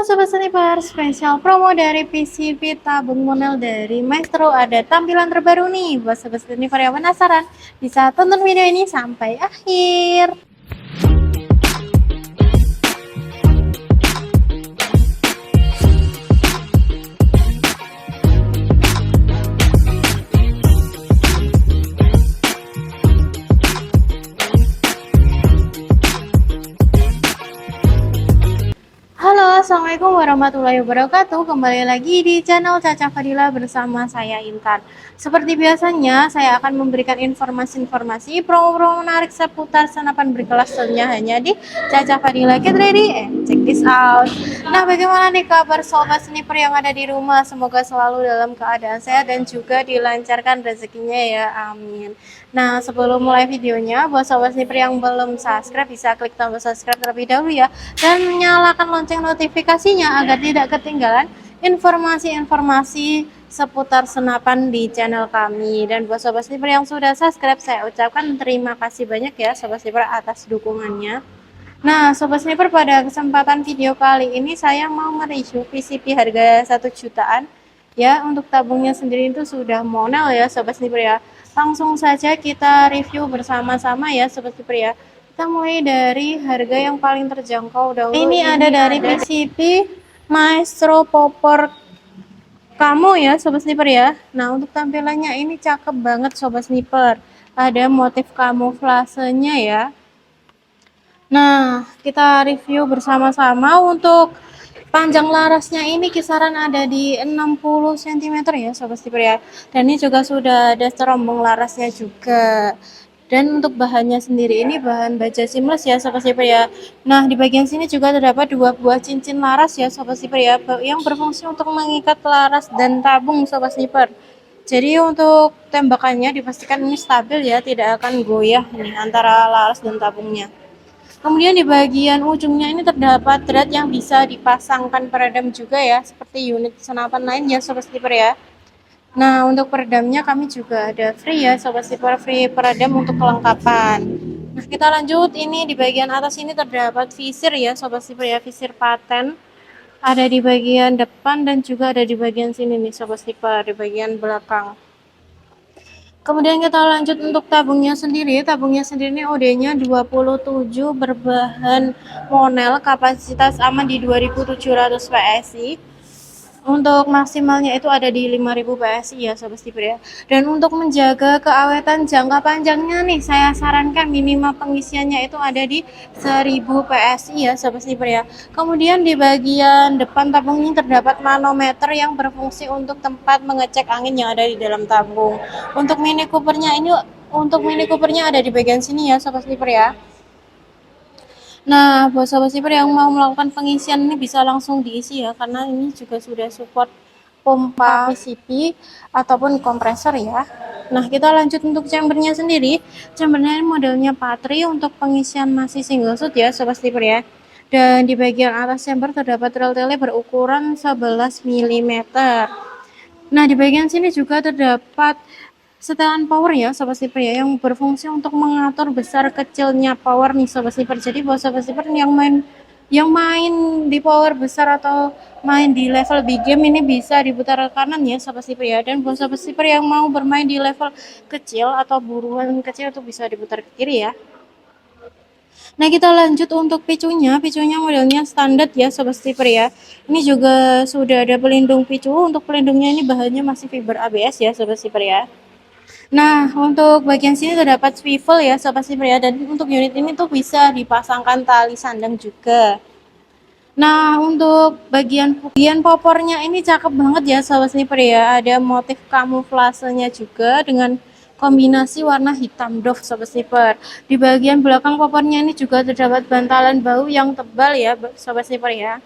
Sobat Sniper, spesial promo dari PCB tabung monel dari Maestro. Ada tampilan terbaru nih buat Sobat Sniper yang penasaran. Bisa tonton video ini sampai akhir. Halo, assalamualaikum warahmatullahi wabarakatuh. Kembali lagi di channel Caca Fadila bersama saya Intan. Seperti biasanya, saya akan memberikan informasi-informasi promo-promo menarik seputar senapan berkelas tentunya hanya di Caca Fadila. Get ready and check this out. Nah, bagaimana nih kabar sobat sniper yang ada di rumah? Semoga selalu dalam keadaan sehat dan juga dilancarkan rezekinya ya. Amin. Nah, sebelum mulai videonya, buat sobat sniper yang belum subscribe bisa klik tombol subscribe terlebih dahulu ya, dan nyalakan lonceng notifikasinya agar tidak ketinggalan informasi-informasi seputar senapan di channel kami. Dan buat sobat sniper yang sudah subscribe, saya ucapkan terima kasih banyak ya sobat sniper atas dukungannya. Nah, sobat sniper, pada kesempatan video kali ini saya mau mereview PCP harga 1 jutaan ya. Untuk tabungnya sendiri itu sudah monel ya sobat sniper ya. Langsung saja kita review bersama-sama ya sobat sniper ya. Kita mulai dari harga yang paling terjangkau dahulu. Ini ada dari PCP Maestro Popor Camo ya sobat sniper ya. Nah, untuk tampilannya ini cakep banget sobat sniper. Ada motif kamuflasenya ya. Nah, kita review bersama-sama. Untuk panjang larasnya ini kisaran ada di 60 cm ya sobat sniper ya. Dan ini juga sudah ada terombong larasnya juga. Dan untuk bahannya sendiri ini bahan baja seamless ya sobat sniper ya. Nah, di bagian sini juga terdapat 2 buah cincin laras ya sobat sniper ya, yang berfungsi untuk mengikat laras dan tabung sobat sniper. Jadi untuk tembakannya dipastikan ini stabil ya, tidak akan goyah nih antara laras dan tabungnya. Kemudian di bagian ujungnya ini terdapat thread yang bisa dipasangkan peredam juga ya, seperti unit senapan lain ya sobat sniper ya. Nah, untuk peredamnya kami juga ada free ya sobat sniper, free peredam untuk kelengkapan. Nah, kita lanjut. Ini di bagian atas ini terdapat visir ya sobat sniper ya, visir paten. Ada di bagian depan dan juga ada di bagian sini nih sobat sniper, di bagian belakang. Kemudian kita lanjut untuk tabungnya sendiri. Tabungnya sendiri ini OD-nya 27 berbahan monel, kapasitas aman di 2700 PSI. Untuk maksimalnya itu ada di 5000 PSI ya sobat sniper ya. Dan untuk menjaga keawetan jangka panjangnya nih, saya sarankan minimal pengisiannya itu ada di 1000 PSI ya sobat sniper ya. Kemudian di bagian depan tabung ini terdapat manometer yang berfungsi untuk tempat mengecek angin yang ada di dalam tabung. Untuk mini coopernya ada di bagian sini ya sobat sniper ya. Nah, buat sobat sniper yang mau melakukan pengisian ini bisa langsung diisi ya, karena ini juga sudah support pompa PCP ataupun kompresor ya. Nah, kita lanjut untuk chambernya sendiri. Chambernya modelnya Patri, untuk pengisian masih single shoot ya sobat sniper ya. Dan di bagian atas chamber terdapat rel tele berukuran 11 mm. Nah, di bagian sini juga terdapat setelan power ya sobat sniper ya, yang berfungsi untuk mengatur besar kecilnya power nih sobat sniper. Jadi buat sobat sniper yang main di power besar atau main di level big game ini bisa diputar ke kanan ya sobat sniper ya. Dan buat sobat sniper yang mau bermain di level kecil atau buruan kecil itu bisa diputar ke kiri ya. Nah, kita lanjut untuk picunya. Picunya modelnya standar ya sobat sniper ya. Ini juga sudah ada pelindung picu. Untuk pelindungnya ini bahannya masih fiber ABS ya sobat sniper ya. Nah, untuk bagian sini terdapat swivel ya sobat sniper ya, dan untuk unit ini tuh bisa dipasangkan tali sandang juga. Nah, untuk bagian popornya ini cakep banget ya sobat sniper ya, ada motif kamuflasenya juga dengan kombinasi warna hitam doff sobat sniper. Di bagian belakang popornya ini juga terdapat bantalan bahu yang tebal ya sobat sniper ya.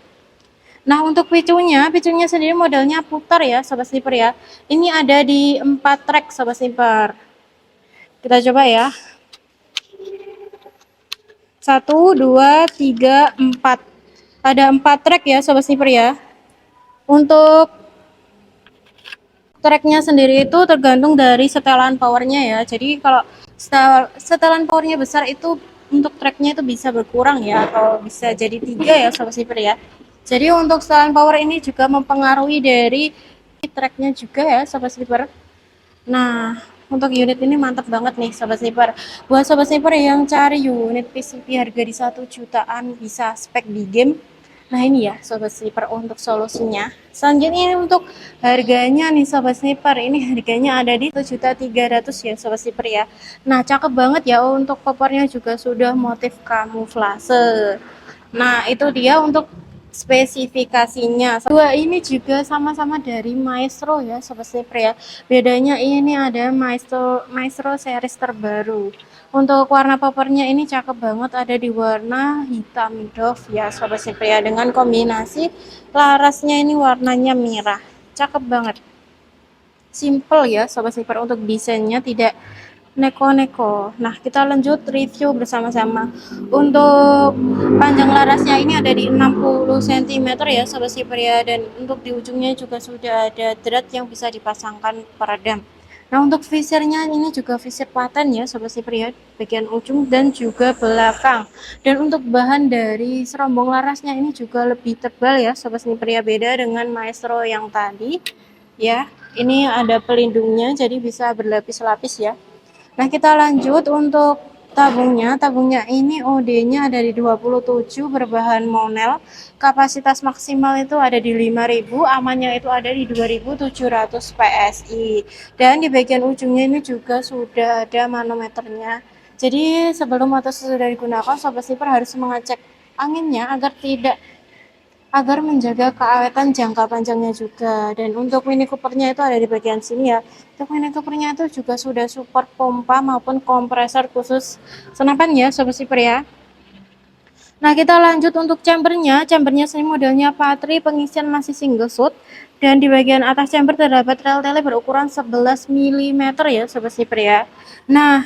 Nah, untuk picunya sendiri modelnya putar ya sobat sniper ya. Ini ada di 4 track sobat sniper. Kita coba ya. 1, 2, 3, 4. Ada 4 track ya sobat sniper ya. Untuk tracknya sendiri itu tergantung dari setelan powernya ya. Jadi kalau setelan powernya besar itu untuk tracknya itu bisa berkurang ya, atau bisa jadi 3 ya sobat sniper ya. Jadi untuk setelan power ini juga mempengaruhi dari tracknya juga ya sobat sleeper. Nah, untuk unit ini mantap banget nih sobat sniper. Buat sobat sniper yang cari unit PCP harga di 1 jutaan bisa spek di game. Nah ini ya sobat sniper untuk solusinya. Selanjutnya ini untuk harganya nih sobat sniper. Ini harganya ada di 1.300.000 ya sobat sniper ya. Nah cakep banget ya, untuk kopornya juga sudah motif kamuflase. Nah itu dia untuk spesifikasinya. Dua ini juga sama-sama dari Maestro ya sobat sniper ya. Bedanya ini ada Maestro series terbaru. Untuk warna popernya ini cakep banget, ada di warna hitam doff ya sobat sniper ya, dengan kombinasi larasnya ini warnanya merah. Cakep banget. Simple ya sobat sniper, untuk desainnya tidak neko-neko. Nah, kita lanjut review bersama-sama. Untuk panjang larasnya ini ada di 60 cm ya sobat sniper ya, dan untuk di ujungnya juga sudah ada drat yang bisa dipasangkan peredam. Nah, untuk visirnya ini juga visir paten ya sobat sniper ya, bagian ujung dan juga belakang. Dan untuk bahan dari serombong larasnya ini juga lebih tebal ya sobat sniper ya, beda dengan Maestro yang tadi ya. Ini ada pelindungnya jadi bisa berlapis-lapis ya. Nah, kita lanjut untuk tabungnya. Tabungnya ini OD-nya ada di 27 berbahan monel. Kapasitas maksimal itu ada di 5.000, amannya itu ada di 2.700 PSI. Dan di bagian ujungnya ini juga sudah ada manometernya. Jadi sebelum atau sesudah digunakan, sobat sniper harus mengecek anginnya agar menjaga keawetan jangka panjangnya juga. Dan untuk Mini Coopernya itu ada di bagian sini ya. Untuk Mini Coopernya itu juga sudah support pompa maupun kompresor khusus senapan ya sobat sniper ya. Nah, kita lanjut untuk chambernya. Chambernya sini modelnya Patri, pengisian masih single shot, dan di bagian atas chamber terdapat rel tele berukuran 11 mm ya sobat sniper ya. Nah,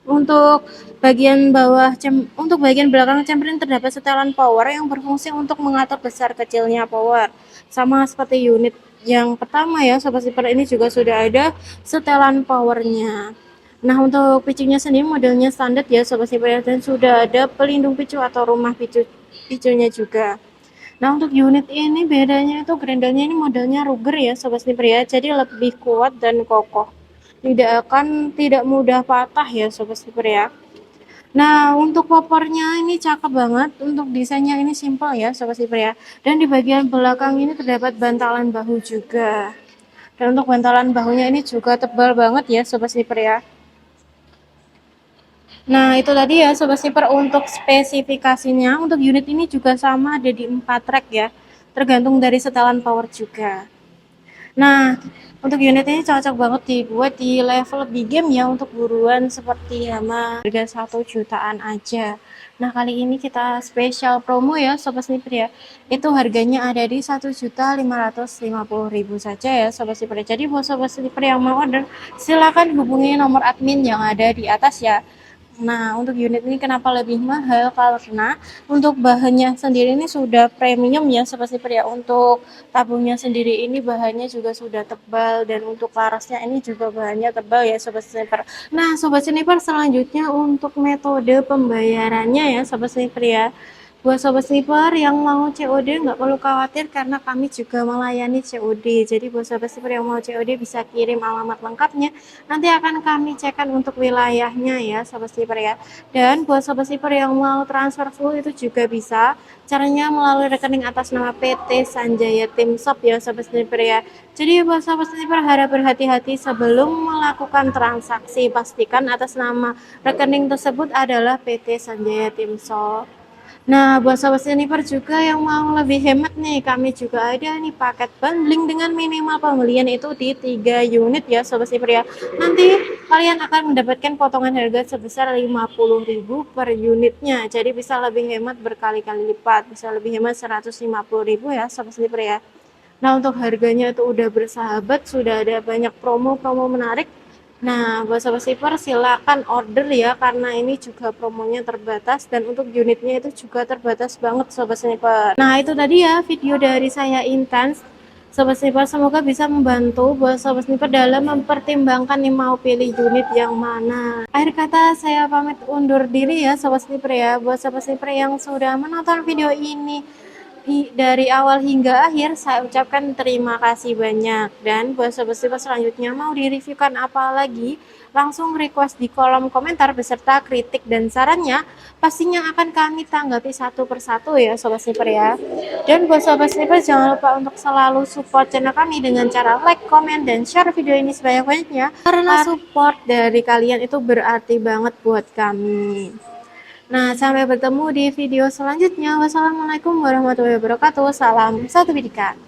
untuk bagian untuk bagian belakang chamber ini terdapat setelan power yang berfungsi untuk mengatur besar kecilnya power. Sama seperti unit yang pertama ya sobat sniper, ini juga sudah ada setelan powernya. Nah, untuk picunya sendiri modelnya standar ya sobat sniper ya, dan sudah ada pelindung picu atau rumah picunya juga. Nah, untuk unit ini bedanya itu grendelnya ini modelnya Ruger ya sobat sniper ya, jadi lebih kuat dan kokoh. Tidak mudah patah ya sobat sniper ya. Nah, untuk popornya ini cakep banget, untuk desainnya ini simpel ya sobat sniper ya. Dan di bagian belakang ini terdapat bantalan bahu juga. Dan untuk bantalan bahunya ini juga tebal banget ya sobat sniper ya. Nah, itu tadi ya sobat sniper untuk spesifikasinya. Untuk unit ini juga sama, ada di 4 track ya, tergantung dari setelan power juga. Nah, untuk unit ini cocok banget dibuat di level big game ya, untuk buruan seperti Hama, harga 1 jutaan aja. Nah, kali ini kita spesial promo ya sobat sniper ya. Itu harganya ada di 1.550.000 saja ya sobat sniper. Jadi buat sobat sniper yang mau order, silakan hubungi nomor admin yang ada di atas ya. Nah, untuk unit ini kenapa lebih mahal? Karena untuk bahannya sendiri ini sudah premium ya sobat sniper ya. Untuk tabungnya sendiri ini bahannya juga sudah tebal, dan untuk larasnya ini juga bahannya tebal ya sobat sniper. Nah, sobat sniper, selanjutnya untuk metode pembayarannya ya sobat sniper ya. Buat sobat sniper yang mau COD nggak perlu khawatir, karena kami juga melayani COD. Jadi buat sobat sniper yang mau COD bisa kirim alamat lengkapnya, nanti akan kami cekkan untuk wilayahnya ya sobat sniper ya. Dan buat sobat sniper yang mau transfer full itu juga bisa, caranya melalui rekening atas nama PT Sanjaya Tim Shop ya sobat sniper ya. Jadi buat sobat sniper harap berhati-hati sebelum melakukan transaksi, pastikan atas nama rekening tersebut adalah PT Sanjaya Tim Shop. Nah, buat sobat sniper juga yang mau lebih hemat nih, kami juga ada nih paket bundling dengan minimal pembelian itu di 3 unit ya sobat sniper ya. Nanti kalian akan mendapatkan potongan harga sebesar 50.000 per unitnya. Jadi bisa lebih hemat berkali-kali lipat, bisa lebih hemat 150.000 ya sobat sniper ya. Nah, untuk harganya itu udah bersahabat, sudah ada banyak promo-promo menarik. Nah, buat sobat sniper silakan order ya, karena ini juga promonya terbatas, dan untuk unitnya itu juga terbatas banget sobat sniper. Nah, itu tadi ya video dari saya Intens. Sobat sniper, semoga bisa membantu buat sobat sniper dalam mempertimbangkan nih mau pilih unit yang mana. Akhir kata saya pamit undur diri ya sobat sniper ya. Buat sobat sniper yang sudah menonton video ini, dari awal hingga akhir saya ucapkan terima kasih banyak. Dan buat sobat-sobat selanjutnya mau direviewkan apa lagi, langsung request di kolom komentar beserta kritik dan sarannya. Pastinya akan kami tanggapi satu persatu ya sobat sniper ya. Dan buat sobat sniper jangan lupa untuk selalu support channel kami dengan cara like, comment, dan share video ini sebanyak-banyaknya. Karena support dari kalian itu berarti banget buat kami. Nah, sampai bertemu di video selanjutnya. Wassalamualaikum warahmatullahi wabarakatuh. Salam satu pendidikan.